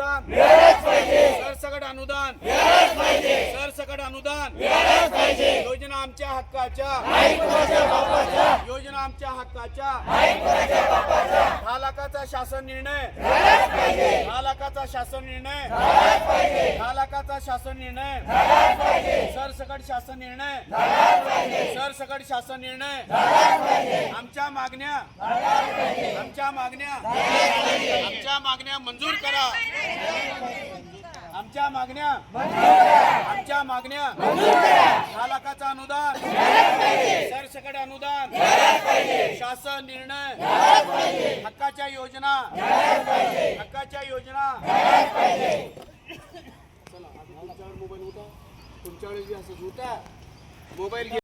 अनुदान सरसकट अनुदान सरसकट अनुदान योजना आमच्या हक्काच्या योजना आमच्या हक्काच्या 10 लाखाचा शासन निर्णय 10 लाखाचा शासन निर्णय 10 लाखाचा शासन निर्णय सरसकट शासन निर्णय सरसकट शासन निर्णय आमच्या मागण्या आमच्या मागण्या आमच्या मागण्या मंजूर करा आमच्या मागण्या 10 लाखाचा अनुदान सरसकट अनुदान शासन निर्णय हक्काच्या योजना चला तुमच्यावर मोबाईल होता तुमच्याकडे असं होता मोबाईल